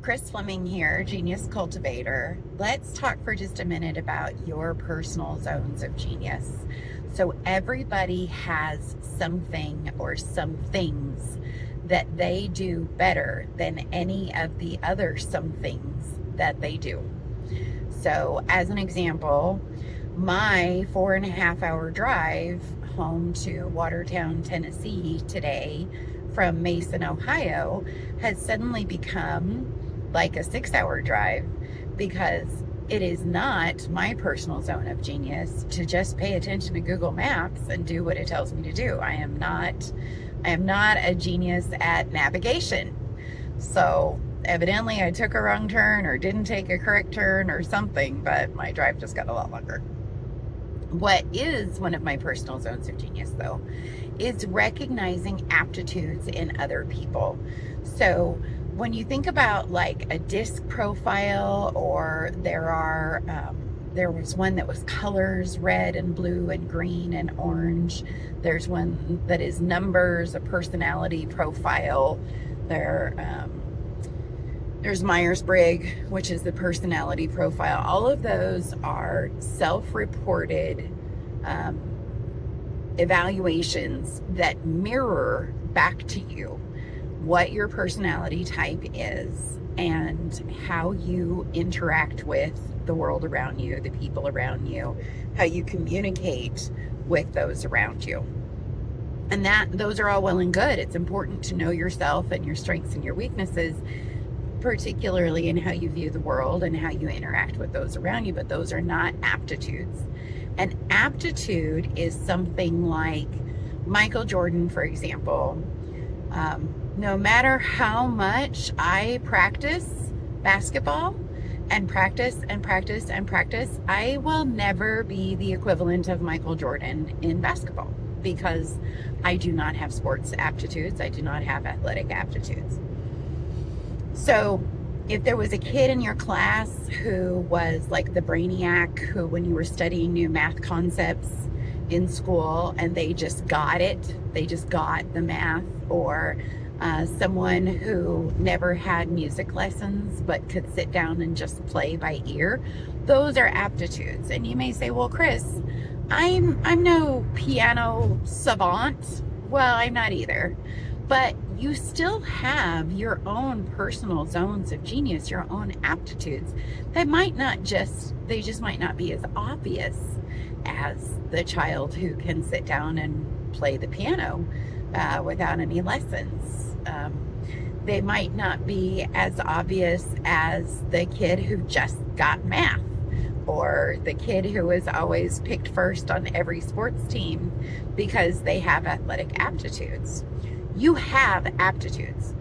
Kris Fleming here, Genius Cultivator. Let's talk for just a minute about your personal zones of genius. So everybody has something or some things that they do better than any of the other some things that they do. So as an example, my 4.5 hour drive home to Watertown, Tennessee today from Mason, Ohio has suddenly become like a 6-hour drive because it is not my personal zone of genius to just pay attention to Google Maps and do what it tells me to do. I am not a genius at navigation. So evidently I took a wrong turn or didn't take a correct turn or something, but my drive just got a lot longer. What is one of my personal zones of genius, though, is recognizing aptitudes in other people. So when you think about like a disc profile, or there was one that was colors, red and blue and green and orange. There's one that is numbers, a personality profile. There's Myers-Briggs, which is the personality profile. All of those are self-reported evaluations that mirror back to you what your personality type is and how you interact with the world around you, the people around you, how you communicate with those around you. And those are all well and good. It's important to know yourself and your strengths and your weaknesses, particularly in how you view the world and how you interact with those around you, but those are not aptitudes. An aptitude is something like Michael Jordan, for example. No matter how much I practice basketball and practice, I will never be the equivalent of Michael Jordan in basketball because I do not have sports aptitudes. I do not have athletic aptitudes. So if there was a kid in your class who was like the brainiac, who when you were studying new math concepts in school and they just got it, they just got the math, or someone who never had music lessons but could sit down and just play by ear, those are aptitudes. And you may say, well, Kris, I'm no piano savant. Well, I'm not either. But you still have your own personal zones of genius, your own aptitudes that they just might not be as obvious as the child who can sit down and play the piano without any lessons. They might not be as obvious as the kid who just got math, or the kid who was always picked first on every sports team because they have athletic aptitudes. You have aptitudes.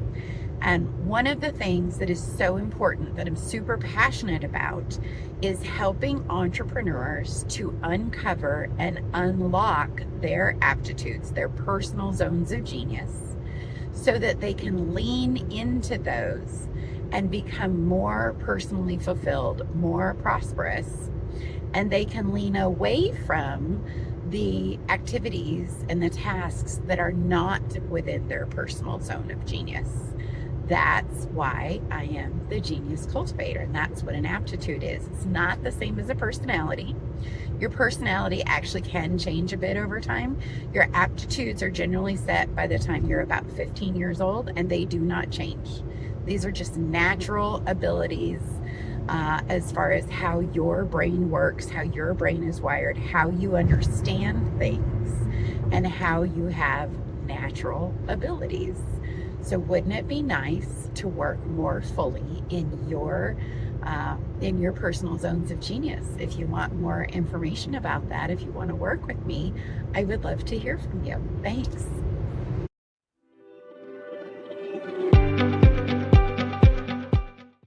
And one of the things that is so important, that I'm super passionate about, is helping entrepreneurs to uncover and unlock their aptitudes, their personal zones of genius, so that they can lean into those and become more personally fulfilled, more prosperous, and they can lean away from the activities and the tasks that are not within their personal zone of genius. That's why I am the Genius Cultivator, and that's what an aptitude is. It's not the same as a personality. Your personality actually can change a bit over time. Your aptitudes are generally set by the time you're about 15 years old, and they do not change. These are just natural abilities as far as how your brain works, how your brain is wired, how you understand things, and how you have natural abilities. So wouldn't it be nice to work more fully in your personal zones of genius? If you want more information about that, if you want to work with me, I would love to hear from you. Thanks.